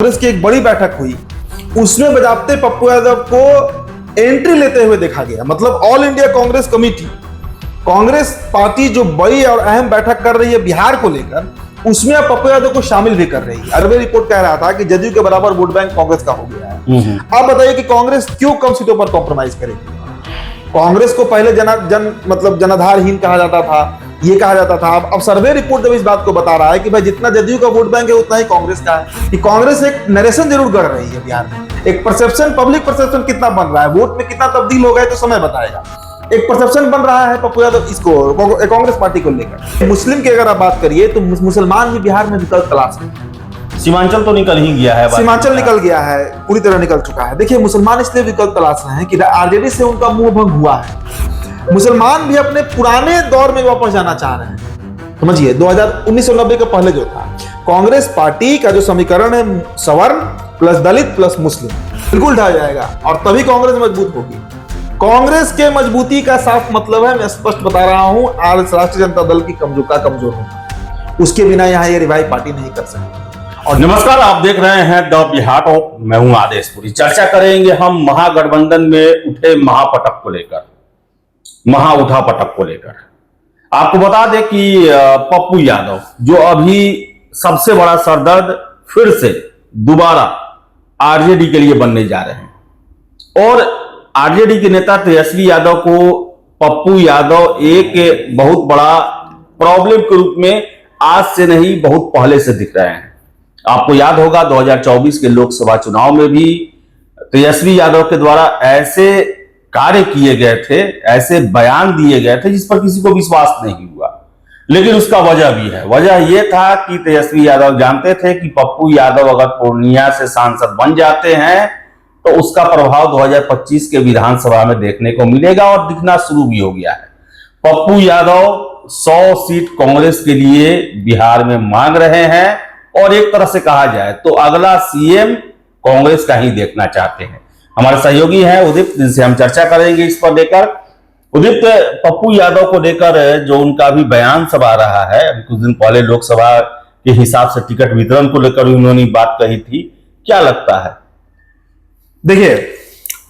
कांग्रेस की एक बड़ी बैठक हुई, उसमें बजाते पप्पू यादव को एंट्री लेते हुए देखा गया। मतलब all India Congress committee, Congress party जो बड़ी और अहम बैठक कर रही है बिहार को लेकर, उसमें अब पप्पू यादव को शामिल भी कर रही है। अरबे रिपोर्ट कह रहा था कि जदयू के बराबर वोट बैंक कांग्रेस का हो गया है। अब बताइए कि कांग्रेस क्यों कम सीटों पर कॉम्प्रोमाइज करेगी। कांग्रेस को पहले जनाधारहीन कहा जाता था, ये कहा जाता था। अब सर्वे रिपोर्ट जब इस बात को बता रहा है कि भाई जितना जदयू का वोट बैंक है उतना ही कांग्रेस का है, कि कांग्रेस एक नरेशन जरूर गढ़ रही है बिहार में। एक परसेप्शन, पब्लिक परसेप्शन कितना बन रहा है, वोट में कितना तब्दील हो गया तो समय बताएगा। एक परसेप्शन बन रहा है पप्पू यादव इसको कांग्रेस पार्टी को लेकर। मुस्लिम की अगर आप बात करिए तो मुसलमान भी बिहार में विकल्प तलाश है। सीमांचल तो निकल ही गया है, सीमांचल निकल गया है, पूरी तरह निकल चुका है। देखिए, मुसलमान इसलिए विकल्प तलाश रहे हैं कि आरजेडी से उनका मुंह भंग हुआ है। मुसलमान भी अपने पुराने दौर में वापस जाना चाह रहे हैं। समझिए, 1990 के पहले जो था, कांग्रेस पार्टी का जो समीकरण है सवर्ण प्लस दलित प्लस मुस्लिम, बिल्कुल ढह जाएगा और तभी कांग्रेस मजबूत होगी। कांग्रेस के मजबूती का साफ मतलब है, मैं स्पष्ट बता रहा हूं, आज राष्ट्रीय जनता दल की कमजोर होगा। उसके बिना यहां ये रिवाइव पार्टी नहीं कर सकती। और नमस्कार, आप देख रहे हैं द बिहार टॉक। मैं हूं आदेशपुरी। चर्चा करेंगे हम महागठबंधन में उठे महापटक को लेकर, महाउठापटक को लेकर। आपको बता दें कि पप्पू यादव जो अभी सबसे बड़ा सरदर्द फिर से दोबारा आरजेडी के लिए बनने जा रहे हैं। और आरजेडी के नेता तेजस्वी यादव को पप्पू यादव एक बहुत बड़ा प्रॉब्लम के रूप में आज से नहीं बहुत पहले से दिख रहे हैं। आपको याद होगा 2024 के लोकसभा चुनाव में भी तेजस्वी यादव के द्वारा ऐसे कार्य किए गए थे, ऐसे बयान दिए गए थे जिस पर किसी को विश्वास नहीं हुआ। लेकिन उसका वजह भी है। वजह यह था कि तेजस्वी यादव जानते थे कि पप्पू यादव अगर पूर्णिया से सांसद बन जाते हैं तो उसका प्रभाव 2025 के विधानसभा में देखने को मिलेगा और दिखना शुरू भी हो गया है। पप्पू यादव 100 सीट कांग्रेस के लिए बिहार में मांग रहे हैं और एक तरह से कहा जाए तो अगला सीएम कांग्रेस का ही देखना चाहते हैं। हमारे सहयोगी हैं उदित, जिनसे हम चर्चा करेंगे इस पर लेकर। उदित, पप्पू यादव को लेकर जो उनका भी बयान सब आ रहा है, कुछ दिन पहले लोकसभा के हिसाब से टिकट वितरण को लेकर उन्होंने बात कही थी, क्या लगता है? देखिए,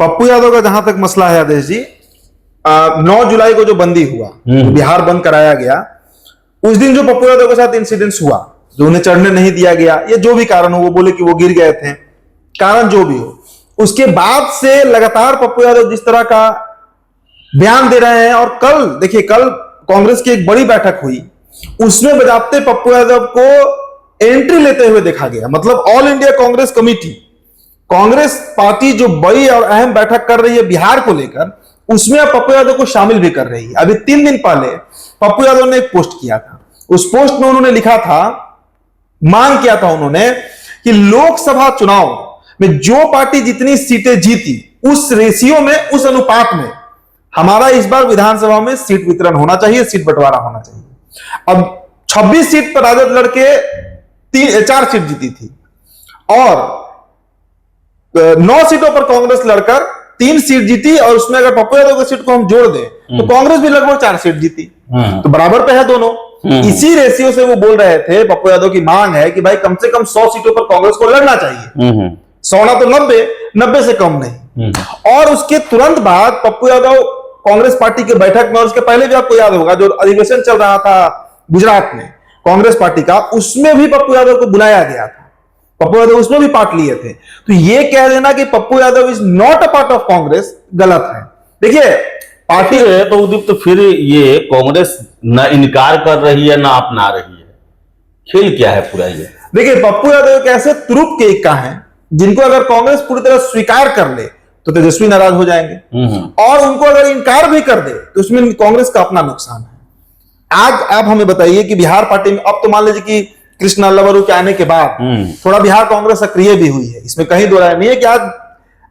पप्पू यादव का जहां तक मसला है आदेश जी, 9 जुलाई को जो बंदी हुआ, बिहार बंद कराया गया, उस दिन जो पप्पू यादव के साथ इंसिडेंट्स हुआ, जो उन्हें चढ़ने नहीं दिया गया, ये जो भी कारण हो, वो बोले कि वो गिर गए थे, कारण जो भी हो, उसके बाद से लगातार पप्पू यादव जिस तरह का बयान दे रहे हैं। और कल देखिए, कल कांग्रेस की एक बड़ी बैठक हुई, उसमें बजाते पप्पू यादव को एंट्री लेते हुए देखा गया। मतलब all India Congress committee, Congress party जो बड़ी और अहम बैठक कर रही है बिहार को लेकर, उसमें अब पप्पू यादव को शामिल भी कर रही है। अभी 3 दिन पहले पप्पू यादव ने एक पोस्ट किया था। उस पोस्ट में उन्होंने लिखा था, मांग किया था उन्होंने कि लोकसभा चुनाव में जो पार्टी जितनी सीटें जीती, उस रेशियो में, उस अनुपात में हमारा इस बार विधानसभा में सीट वितरण होना चाहिए, सीट बंटवारा होना चाहिए। अब 26 सीट पर राजद लड़के 4 सीट जीती थी और 9 सीटों पर कांग्रेस लड़कर 3 सीट जीती, और उसमें अगर पप्पू यादव की सीट को हम जोड़ दें तो कांग्रेस भी लगभग 4 सीट जीती। तो बराबर पे है दोनों। इसी रेशियो से वो बोल रहे थे, पप्पू यादव की मांग है कि भाई कम से कम 100 सीटों पर कांग्रेस को लड़ना चाहिए, 100 ना तो 90 से कम नहीं। और उसके तुरंत बाद पप्पू यादव कांग्रेस पार्टी की बैठक में, और उसके पहले भी आपको याद होगा जो अधिवेशन चल रहा था गुजरात में कांग्रेस पार्टी का, उसमें भी पप्पू यादव को बुलाया गया था। पप्पू यादव उसमें भी पार्ट लिए थे। तो ये कह देना कि Pappu Yadav is not a part of Congress, गलत है। देखिए, पार्टी है तो उदित, तो फिर ये कांग्रेस न इनकार कर रही है ना अपना रही है, खेल क्या है पूरा ये? देखिए, पप्पू यादव एक ऐसे तुरुप के इक्का हैं जिनको अगर कांग्रेस पूरी तरह स्वीकार कर ले तो तेजस्वी नाराज हो जाएंगे, और उनको अगर इनकार भी कर दे तो उसमें कांग्रेस का अपना नुकसान है। आज आप हमें बताइए कि बिहार पार्टी में अब तो मान लीजिए कि कृष्णा लवरू के आने के बाद थोड़ा बिहार कांग्रेस सक्रिय भी हुई है, इसमें कहीं दो राय नहीं है कि आज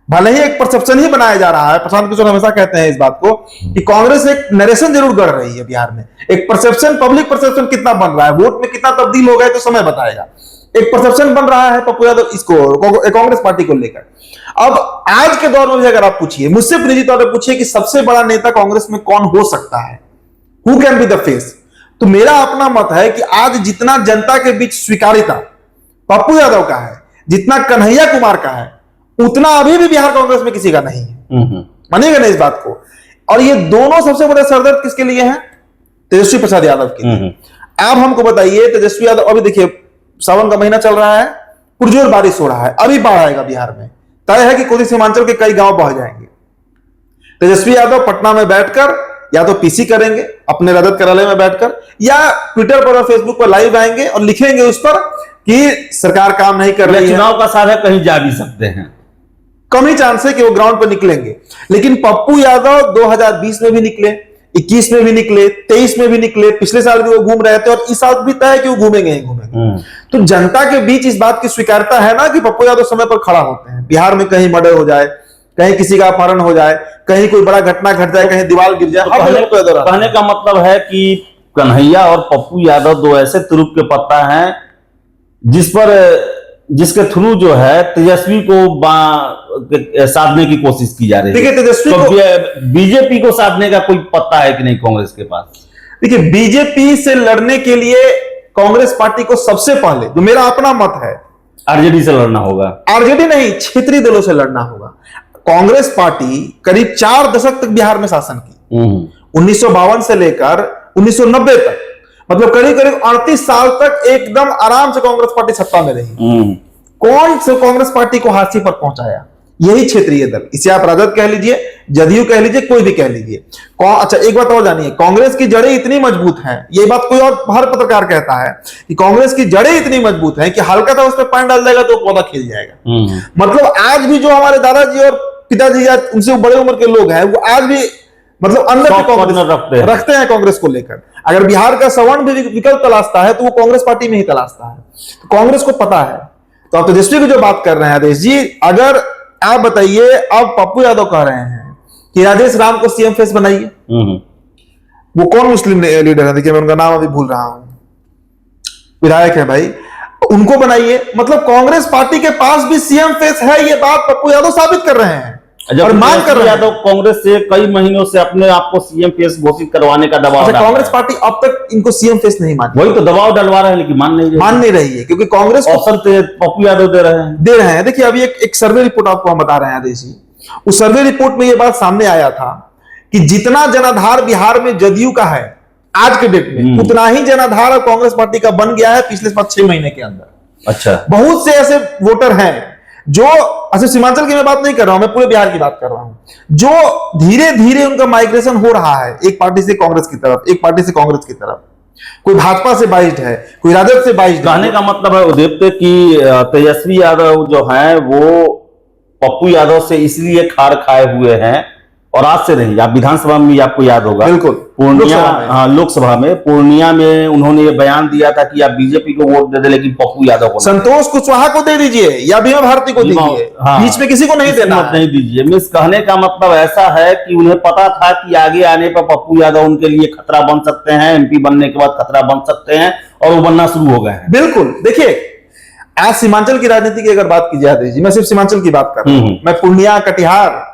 भले ही एक परसेप्शन ही बनाया जा रहा है। प्रशांत किशोर हमेशा कहते हैं इस बात को कि कांग्रेस एक नरेशन जरूर गढ़ रही है बिहार में। एक परसेप्शन, पब्लिक परसेप्शन कितना बन रहा है, वोट में कितना तब्दील हो गया तो समय बताएगा। एक परसेप्शन बन रहा है पप्पू यादव इसको कांग्रेस पार्टी को लेकर। अब आज के दौर में भी अगर आप पूछिए, मुझसे निजी तौर पर पूछिए कि सबसे बड़ा नेता कांग्रेस में कौन हो सकता है, who can be the face, तो मेरा अपना मत है कि आज जितना जनता के बीच स्वीकारिता पप्पू यादव का है, जितना कन्हैया कुमार का है उतना अभी भी बिहार कांग्रेस में किसी का नहीं है। मानिएगा ना इस बात को। और ये दोनों सबसे बड़े सरदर्द किसके लिए हैं? तेजस्वी प्रसाद यादव के लिए। आप हमको बताइए, तेजस्वी यादव अभी देखिए सावन का महीना चल रहा है, पुरजोर बारिश हो रहा है, अभी बाढ़ आएगा बिहार में, तय है कि कोसी सीमांचल के कई गांव बह जाएंगे। तेजस्वी यादव पटना में बैठकर या तो पीसी करेंगे अपने रजत कार्यालय में बैठकर, या ट्विटर पर और फेसबुक पर लाइव आएंगे और लिखेंगे उस पर कि सरकार काम नहीं कर रही है। चुनाव का साथ है, कहीं जा भी सकते हैं, कम ही चांस है कि वो ग्राउंड पर निकलेंगे। लेकिन पप्पू यादव 2020 में भी निकले, 21 में भी निकले, 23 में भी निकले, पिछले साल भी वो घूम रहे थे और इस साल भी तय है कि वो घूमेंगे ही घूमेंगे। तो जनता के बीच इस बात की स्वीकारता है ना कि पप्पू यादव समय पर खड़ा होते हैं। बिहार में कहीं मर्डर हो जाए, कहीं किसी का अपहरण हो जाए, कहीं कोई बड़ा घटना घट जाए, कहीं दीवार गिर जाए, कहने का मतलब है कि कन्हैया और पप्पू यादव दो ऐसे तुरुप के पत्ता हैं जिसके थ्रू जो है तेजस्वी को साधने की कोशिश की जा रही है। देखिए तेजस्वी को बीजेपी को साधने का कोई पत्ता है कि नहीं कांग्रेस के पास? देखिए बीजेपी से लड़ने के लिए कांग्रेस पार्टी को सबसे पहले, जो मेरा अपना मत है, आरजेडी से लड़ना होगा। आरजेडी नहीं, क्षेत्रीय दलों से लड़ना होगा। कांग्रेस पार्टी करीब 4 दशक तक बिहार में शासन की, 1952 से लेकर 1990 तक, मतलब करीब करीब 38 साल तक एकदम आराम से कांग्रेस पार्टी सत्ता में रही। कौन से कांग्रेस पार्टी को हाथी पर पहुंचाया? यही क्षेत्रीय दल। इसे आप राजद कह लीजिए, जदयू कह लीजिए, कोई भी कह लीजिए। अच्छा एक बात और जानिए, कांग्रेस की जड़ें इतनी मजबूत हैं, ये बात कोई और हर पत्रकार कहता है कि कांग्रेस की जड़ें इतनी मजबूत हैं कि हल्का सा उस पर पानी डाल जाएगा तो पौधा खिल जाएगा। मतलब आज भी जो हमारे दादाजी और पिताजी या उनसे बड़े उम्र के लोग हैं, वो आज भी मतलब अंदर रखते हैं कांग्रेस को लेकर। अगर बिहार का सवर्ण भी विकल्प तलाशता है तो वो कांग्रेस पार्टी में ही तलाशता है। तो कांग्रेस को पता है। तो आप तेजस्वी की जो बात कर रहे हैं आदेश जी, अगर आप बताइए, अब पप्पू यादव कह रहे हैं कि राजेश राम को सीएम फेस बनाइए। वो कौन मुस्लिम लीडर है? देखिए मैं उनका नाम अभी भूल रहा हूं, विधायक है भाई, उनको बनाइए। मतलब कांग्रेस पार्टी के पास भी सीएम फेस है, ये बात पप्पू यादव साबित कर रहे हैं और मांग कर रहे हैं। यादव कांग्रेस से कई महीनों से अपने आप को सीएम फेस घोषित करवाने का दबाव। कांग्रेस पार्टी अब तक इनको सीएम फेस नहीं मानी, वही तो दबाव डलवा रहे हैं, लेकिन मान नहीं रही है, क्योंकि कांग्रेस ऑप्शन पप्पू यादव दे रहे हैं। देखिए अभी एक सर्वे रिपोर्ट आपको हम बता रहे हैं आदेश जी, उस सर्वे रिपोर्ट में यह बात सामने आया था कि जितना जनाधार बिहार में जदयू का है आज के डेट में, उतना ही जनाधार कांग्रेस पार्टी का बन गया है पिछले 5-6 महीने के अंदर। अच्छा, बहुत से ऐसे वोटर हैं जो, अच्छा सीमांचल की मैं बात नहीं कर रहा हूं, मैं पूरे बिहार की बात कर रहा हूं, जो धीरे धीरे उनका माइग्रेशन हो रहा है एक पार्टी से कांग्रेस की तरफ, एक पार्टी से कांग्रेस की तरफ। कोई भाजपा से बाइज्ड है, कोई राजद से बाइज्ड। कहने का मतलब है उदयपुर की तेजस्वी यादव जो है वो पप्पू यादव से इसलिए खार खाए हुए हैं, और आज से नहीं, आप विधानसभा में भी आपको याद होगा, बिल्कुल पूर्णिया लोकसभा में पूर्णिया में उन्होंने ये बयान दिया था कि आप बीजेपी को वोट दे दे लेकिन पप्पू यादव को, संतोष कुशवाहा को दे दीजिए या बीमा भारती को दीजिए, बीच में किसी को नहीं देना, नहीं दीजिए। मिस कहने का मतलब ऐसा है कि उन्हें पता था कि आगे आने पर पप्पू यादव उनके लिए खतरा बन सकते हैं, एमपी बनने के बाद खतरा बन सकते हैं, और वो बनना शुरू हो गए हैं। बिल्कुल। देखिए आज सीमांचल की राजनीति की अगर बात की जाए जी, मैं सिर्फ सीमांचल की बात कर रहा हूं, मैं पूर्णिया, कटिहार,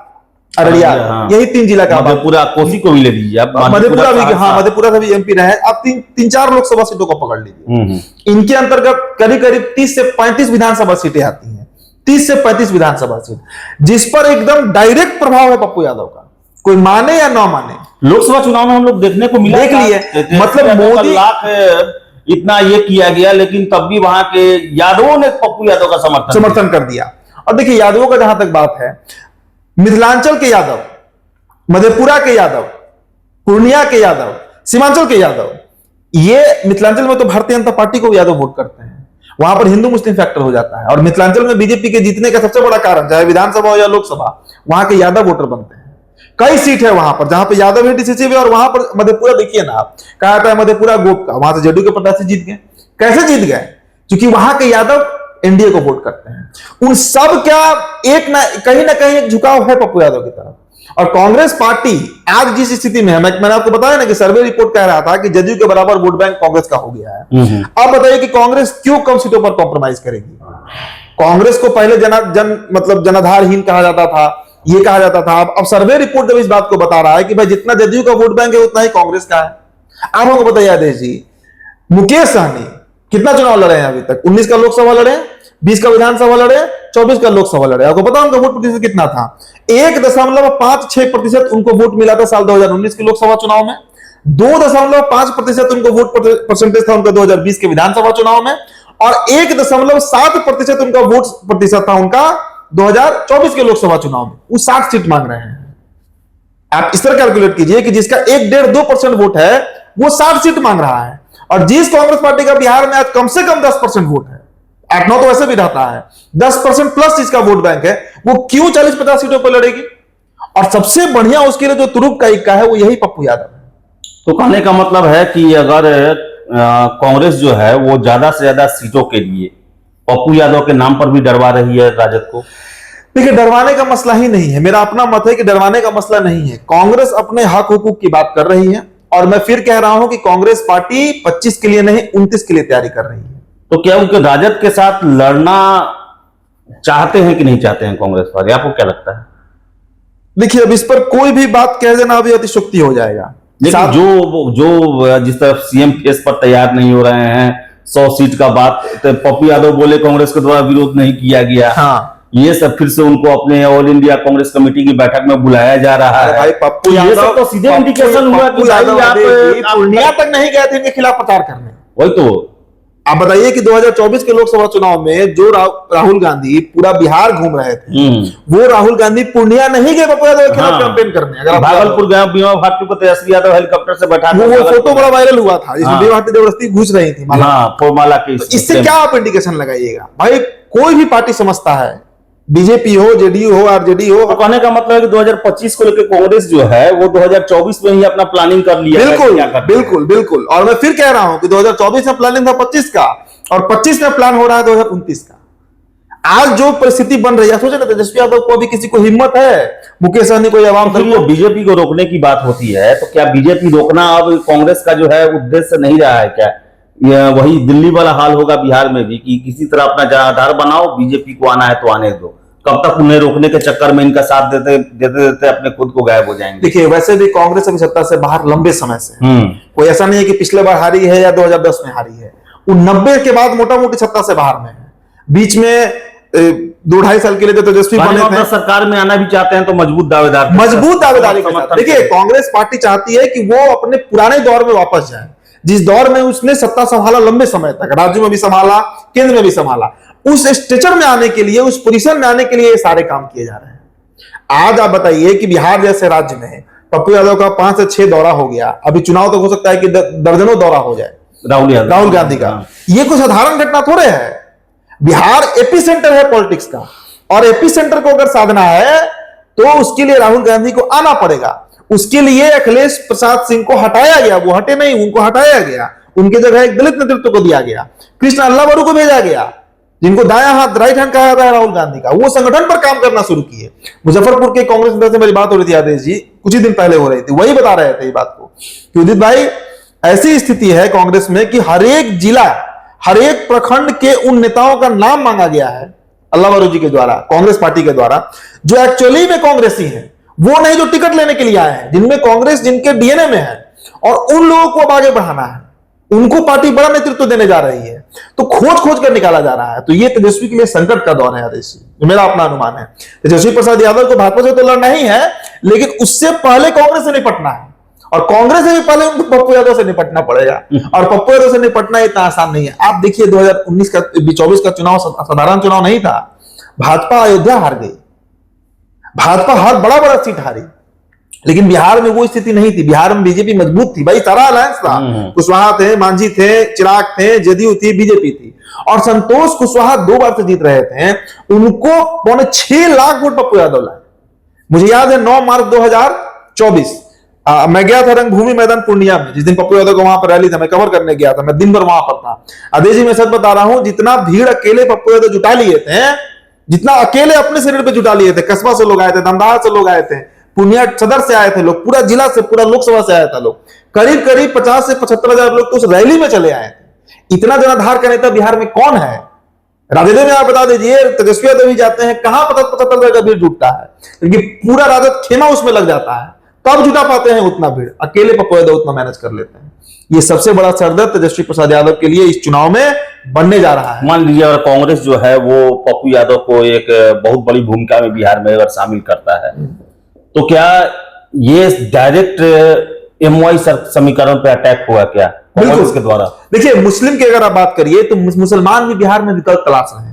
अररिया, यही 3 जिला का, मधेपुरा, कोसी को भी ले लीजिए आप, मधेपुरा भी, हाँ मधेपुरा से भी एमपी रहे आप, 3-4 लोकसभा सीटों को पकड़ लीजिए। इनके अंतर्गत करीब करीब 30 से 35 विधानसभा सीटें आती हैं, 30 से 35 विधानसभा सीट, जिस पर एकदम डायरेक्ट प्रभाव है पप्पू यादव का, कोई माने या ना माने। लोकसभा चुनाव में हम लोग देखने को मिला, देख लिए, मतलब मोदी इतना ये किया गया, लेकिन तब भी वहां के यादवों ने पप्पू यादव का समर्थन कर दिया। और देखिए यादवों का जहां तक बात है, मिथिलांचल के यादव, मधेपुरा के यादव, पूर्णिया के यादव, सीमांचल के यादव, ये मिथिलांचल में तो भारतीय जनता पार्टी को यादव वोट करते हैं, वहां पर हिंदू मुस्लिम फैक्टर हो जाता है। और मिथिलांचल में बीजेपी के जीतने का सबसे बड़ा कारण, चाहे विधानसभा हो या लोकसभा, वहां के यादव वोटर बनते हैं। कई सीट है वहां पर जहां पे यादव है डिसिसिव है, और वहां पर मधेपुरा देखिए ना आप, कहा जाता है मधेपुरा गोप का, वहां से जदयू के प्रत्याशी जीत गए। कैसे जीत गए? क्योंकि वहां के यादव एनडीए को वोट करते हैं। उन सब क्या एक ना कहीं एक झुकाव है पप्पू यादव की तरफ। और कांग्रेस पार्टी आज जिस स्थिति में है, मैंने आपको बताया ना कि सर्वे रिपोर्ट कह रहा था कि जदयू के बराबर वोट बैंक कांग्रेस का हो गया है। अब बताइए कि कांग्रेस क्यों कम सीटों पर कॉम्प्रोमाइज करेगी? कांग्रेस को पहले मतलब जनाधारहीन कहा जाता था, ये कहा जाता था। अब सर्वे रिपोर्ट जब इस बात को बता रहा है कि भाई जितना जदयू का वोट बैंक है उतना ही कांग्रेस का है। आप हमको बताइए आदेश जी, मुकेश सहनी कितना चुनाव लड़े हैं अभी तक? 19 का लोकसभा लड़े, 20 का विधानसभा लड़े, 24 का लोकसभा लड़े। आपको पता उनका वोट प्रतिशत कितना था? 1.56% उनको वोट मिला था साल 2019 के लोकसभा चुनाव में। 2.5% उनको वोट परसेंटेज था उनका 2020 के विधानसभा चुनाव में, और 1.7% उनका वोट प्रतिशत था उनका 2024 के लोकसभा चुनाव में। वो 60 सीट मांग रहे हैं। आप इस तरह कैलकुलेट कीजिए कि जिसका 1-1.5-2% वोट है वो 60 सीट मांग रहा है, और जिस कांग्रेस पार्टी का बिहार में आज कम से कम 10% वोट है, 8-9 तो वैसे भी रहता है, 10% प्लस जिसका वोट बैंक है, वो क्यों 40-50 सीटों पर लड़ेगी? और सबसे बढ़िया उसके लिए जो तुरुप का इक्का है वो यही पप्पू यादव है। तो कहने का मतलब है कि अगर कांग्रेस जो है वो ज्यादा से ज्यादा सीटों के लिए पप्पू यादव के नाम पर भी डरवा रही है राजद को। देखिए, डरवाने का मसला ही नहीं है। मेरा अपना मत है कि डरवाने का मसला नहीं है। कांग्रेस अपने हक हुकूक की बात कर रही है, और मैं फिर कह रहा हूं कि कांग्रेस पार्टी 25 के लिए नहीं 29 के लिए तैयारी कर रही है। तो क्या उनके राजद के साथ लड़ना चाहते हैं कि नहीं चाहते हैं कांग्रेस वाले, आपको क्या लगता है? देखिए, अब इस पर कोई भी बात कह देना अभी अतिशयोक्ति हो जाएगा। लेकिन जो जिस तरफ सीएम फेस पर तैयार नहीं हो रहे हैं, 100 सीट का बात, तो पप्पू यादव बोले कांग्रेस के द्वारा विरोध नहीं किया गया। हाँ, ये सब फिर से उनको अपने ऑल इंडिया कांग्रेस कमेटी की बैठक में बुलाया जा रहा है। भाई पप्पू तो ये यादव सब तो सीधे इंडिकेशन हुआ कि भाई आप पूर्णिया तक नहीं गए थे इनके खिलाफ प्रचार करने। वही तो आप बताइए कि 2024 के लोकसभा चुनाव में जो राहुल गांधी पूरा बिहार घूम रहे थे, वो राहुल गांधी पूर्णिया नहीं गए पप्पू यादव के खिलाफ कैंपेन करने। अगर भागलपुर गए, बीमा भारती को तेजस्वी यादव हेलीकॉप्टर से बैठा, वो फोटो बड़ा वायरल हुआ था जिसमें बीमा भारती जबरदस्ती घुस रही थी माला के। इससे क्या आप इंडिकेशन लगाइएगा? भाई कोई भी पार्टी समझता है, बीजेपी हो, जेडीयू हो, आरजेडी हो, तो कहने का मतलब है कि 2025 को लेकर कांग्रेस जो है वो 2024 में ही अपना प्लानिंग कर लिया। बिल्कुल बिल्कुल। और मैं फिर कह रहा हूं कि 2024 में प्लानिंग था 25 का, और 25 में प्लान हो रहा है 2029 का। आज जो परिस्थिति बन रही है, सोचे ना, तेजस्वी यादव को अभी किसी को हिम्मत है, मुकेश सहनी कोई आवाम दल को बीजेपी को रोकने की बात होती है, तो क्या बीजेपी रोकना अब कांग्रेस का जो है उद्देश्य नहीं रहा है क्या? वही दिल्ली वाला हाल होगा बिहार में भी कि किसी तरह अपना आधार बनाओ, बीजेपी को आना है तो आने दो। कब तक उन्हें रोकने के चक्कर में इनका साथ देते देते अपने खुद को गायब हो जाएंगे। देखिए, वैसे भी कांग्रेस अभी सत्ता से बाहर लंबे समय से, कोई ऐसा नहीं है कि पिछले बार हारी है या 2010 में हारी है। वो 90 के बाद मोटा मोटी सत्ता से बाहर में है। बीच में 2-2.5 साल के लिए तो तेजस्वी बने थे। सरकार में आना भी चाहते हैं तो मजबूत दावेदारी के साथ। देखिए, कांग्रेस पार्टी चाहती है कि वो अपने पुराने दौर में वापस जाए, जिस दौर में उसने सत्ता संभाला लंबे समय तक, राज्य में भी संभाला, केंद्र में भी संभाला। उस स्ट्रेचर में आने के लिए, उस पोजीशन में आने के लिए ये सारे काम किए जा रहे हैं। आज आप बताइए कि बिहार जैसे राज्य में पप्पू यादव का 5 से 6 दौरा हो गया, अभी चुनाव तो हो सकता है कि दर्जनों दौरा हो जाए राहुल गांधी का। ये कोई साधारण घटना थोड़े है। बिहार एपी सेंटर है पॉलिटिक्स का, और एपी सेंटर को अगर साधना है तो उसके लिए राहुल गांधी को आना पड़ेगा। उसके लिए अखिलेश प्रसाद सिंह को हटाया गया, वो हटे नहीं, उनको हटाया गया, उनकी जगह एक दलित नेतृत्व को दिया गया, कृष्ण अल्लावरू को भेजा गया, जिनको दायां हाथ राइट हैंड कहा जाता है राहुल गांधी का। वो संगठन पर काम करना शुरू किए। मुजफ्फरपुर के कांग्रेस नेता से मेरी बात हो रही थी, आदेश जी, कुछ ही दिन पहले हो रही थी, वही बता रहे थे ये बात को कि उदित भाई, ऐसी स्थिति है कांग्रेस में कि हर एक जिला, हर एक प्रखंड के उन नेताओं का नाम मांगा गया है अल्लावरू जी के द्वारा, कांग्रेस पार्टी के द्वारा, जो एक्चुअली में कांग्रेसी हैं, वो नहीं जो टिकट लेने के लिए आए हैं, जिनमें कांग्रेस जिनके डीएनए में है, और उन लोगों को अब आगे बढ़ाना है। उनको पार्टी बड़ा नेतृत्व देने जा रही है, तो खोज खोज कर निकाला जा रहा है। तो ये तेजस्वी के लिए संकट का दौर है आदेश जी, मेरा अपना अनुमान है। तेजस्वी प्रसाद यादव को भाजपा से तो लड़ना ही है, लेकिन उससे पहले कांग्रेस से निपटना है, और कांग्रेस से भी पहले उनको पप्पू यादव से निपटना पड़ेगा। और पप्पू यादव से निपटना इतना आसान नहीं है। आप देखिए, 2019 का 24 का चुनाव साधारण चुनाव नहीं था। भाजपा अयोध्या हार गई, भाजपा हर बड़ा सीट हारी, लेकिन बिहार में वो स्थिति नहीं थी। बिहार में बीजेपी मजबूत थी, भाई सारा अलायंस था। कुशवाहा थे, मांझी थे, चिराग थे, जदयू थी, बीजेपी थी, और संतोष कुशवाहा 2 बार से जीत रहे थे। उनको 6.25 लाख वोट पप्पू यादव लाए। मुझे याद है 9 मार्च 2024 मैं गया था रंगभूमि मैदान पूर्णिया में, जिस दिन पप्पू यादव को वहां पर रैली था, मैं कवर करने गया था, मैं दिन भर वहां पर था। आदेश जी, मैं सच बता रहा हूं, जितना भीड़ अकेले पप्पू यादव जुटा लिए थे, जितना अकेले अपने शरीर पे जुटा लिए थे, कस्बा से लोग आए थे, दमदाहा से लोग आए थे, पूर्णिया सदर से आए थे लोग, पूरा जिला से, पूरा लोकसभा से आया था लोग, करीब 50 से 75 हजार लोग तो उस रैली में चले आए थे। इतना जनाधार का नेता बिहार में कौन है? राजद में आप बता दीजिए, तेजस्वी यादव भी जाते हैं, कहां 75 हजार का भीड़ जुटता है, क्योंकि पूरा राजद खेमा उसमें लग जाता है, तब जुटा पाते हैं उतना भीड़। अकेले पप्पू यादव उतना मैनेज कर लेते हैं। ये सबसे बड़ा सरदर्द तेजस्वी प्रसाद यादव के लिए इस चुनाव में बनने जा रहा है। मान लीजिए अगर कांग्रेस जो है वो पप्पू यादव को एक बहुत बड़ी भूमिका में बिहार में अगर शामिल करता है, तो क्या ये डायरेक्ट MY समीकरण पे अटैक हुआ क्या कांग्रेस के द्वारा? देखिए, मुस्लिम की अगर आप बात करिए तो मुसलमान भी बिहार में विकल्प तलाश रहे हैं।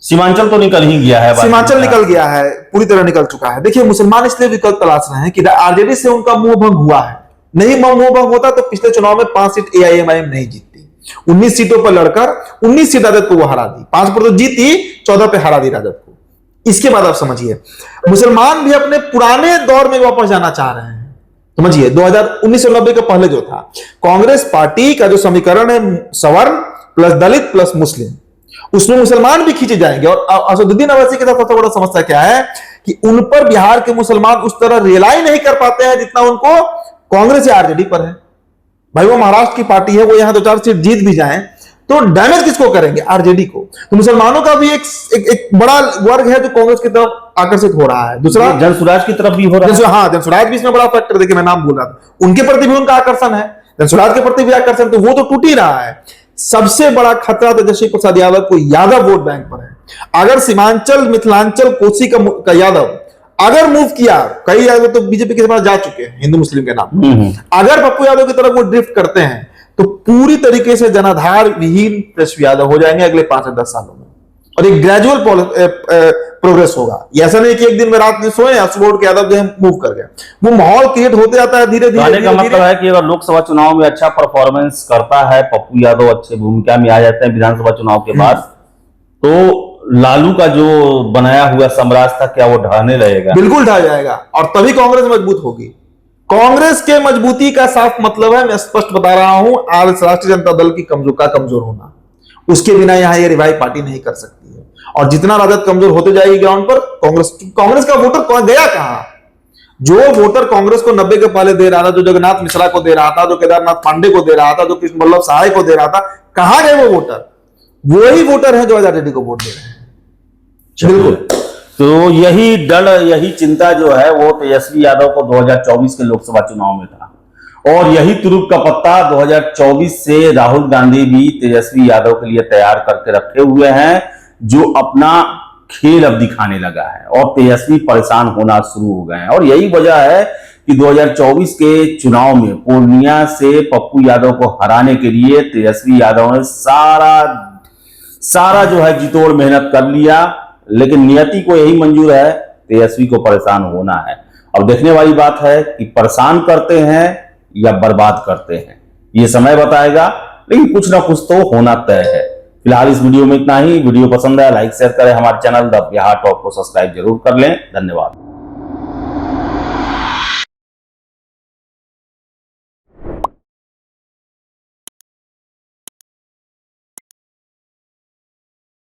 सीमांचल तो निकल ही गया है, सीमांचल निकल गया है, पूरी तरह निकल चुका है। देखिए, मुसलमान इसलिए विकल्प तलाश रहे हैं कि आरजेडी से उनका मोह भंग हुआ है। नहीं मोह भंग होता तो पिछले चुनाव में 5 सीट AIMIM नहीं जीतती। 19 सीटों पर लड़कर 19 सीट राजद को वो हरा दी, 5 पर तो जीती, 14 पे हरा दी राजद को। इसके बाद आप समझिए, मुसलमान भी अपने पुराने दौर में वापस जाना चाह रहे हैं। समझिए, 1990 के पहले जो था, कांग्रेस पार्टी का जो समीकरण है सवर्ण प्लस दलित प्लस मुस्लिम, उसमें मुसलमान भी खींचे जाएंगे। और असदुद्दीन अवैसी के साथ सबसे बड़ा समस्या क्या है कि उन पर बिहार के मुसलमान उस तरह रियलाई नहीं कर पाते हैं जितना उनको कांग्रेस या आरजेडी पर है। भाई, वो महाराष्ट्र की पार्टी है, वो यहां 2-4 सीट जीत भी जाएं तो डैमेज किसको करेंगे? आरजेडी को। तो मुसलमानों का भी एक बड़ा वर्ग है जो कांग्रेस की तरफ आकर्षित हो रहा है। दूसरा, जनसुराज की तरफ भी हो रहा है। हाँ, जनसुराज भी इसमें बड़ा फैक्टर, देखिए मैं नाम भूल रहा था, उनके प्रति भी उनका आकर्षण है, जनसुराज के प्रति भी आकर्षण, तो वो तो टूट ही रहा है। सबसे बड़ा खतरा तेजस्वी प्रसाद यादव को यादव वोट बैंक पर है। अगर सीमांचल, मिथिलांचल, कोसी का यादव अगर मूव किया, कई यादव तो बीजेपी के पास जा चुके हैं हिंदू मुस्लिम के नाम, अगर पप्पू यादव की तरफ वो ड्रिफ्ट करते हैं तो पूरी तरीके से जनाधार विहीन तेजस्वी यादव हो जाएंगे अगले 5 से 10 सालों में। और एक ग्रेजुअल प्रोग्रेस होगा। ऐसा नहीं कि एक दिन में रात में सोए सुबह उठ के यादव जो है मूव कर गया। वो माहौल क्रिएट होते जाता है धीरे धीरे। का मतलब है कि अगर लोकसभा चुनाव में अच्छा परफॉर्मेंस करता है पप्पू यादव, अच्छे भूमिका में आ जाते हैं विधानसभा चुनाव के बाद, तो लालू का जो बनाया हुआ साम्राज्य था क्या वो ढहने लगेगा? बिल्कुल ढह जाएगा और तभी कांग्रेस मजबूत होगी। कांग्रेस के मजबूती का साफ मतलब है, मैं स्पष्ट बता रहा हूं, राष्ट्रीय जनता दल की कमजोर होना। उसके बिना यहां ये रिवाइव पार्टी नहीं कर सकती है। और जितना राजद कमजोर होते जाएगी ग्राउंड पर, कांग्रेस का वोटर गया कहां? जो वोटर कांग्रेस को 90 के पहले दे रहा था, जो जगन्नाथ मिश्रा को दे रहा था, जो केदारनाथ पांडे को दे रहा था, जो कृष्ण वल्लभ सहाय को दे रहा था, कहां गए वो वोटर? वही वोटर है जो आज आरजेडी को वोट दे रहे हैं। बिल्कुल। तो यही डर, यही चिंता जो है वो तेजस्वी यादव को 2024 के लोकसभा चुनाव में था। और यही तुरुप का पत्ता 2024 से राहुल गांधी भी तेजस्वी यादव के लिए तैयार करके रखे हुए हैं, जो अपना खेल अब दिखाने लगा है और तेजस्वी परेशान होना शुरू हो गए हैं। और यही वजह है कि 2024 के चुनाव में पूर्णिया से पप्पू यादव को हराने के लिए तेजस्वी यादव ने सारा जो है जितोड़ मेहनत कर लिया, लेकिन नियति को यही मंजूर है तेजस्वी को परेशान होना है। अब देखने वाली बात है कि परेशान करते हैं या बर्बाद करते हैं, ये समय बताएगा, लेकिन कुछ ना कुछ तो होना तय है। फिलहाल इस वीडियो में इतना ही। वीडियो पसंद आया लाइक शेयर करें, हमारे चैनल द बिहार टॉप को सब्सक्राइब जरूर कर लें। धन्यवाद।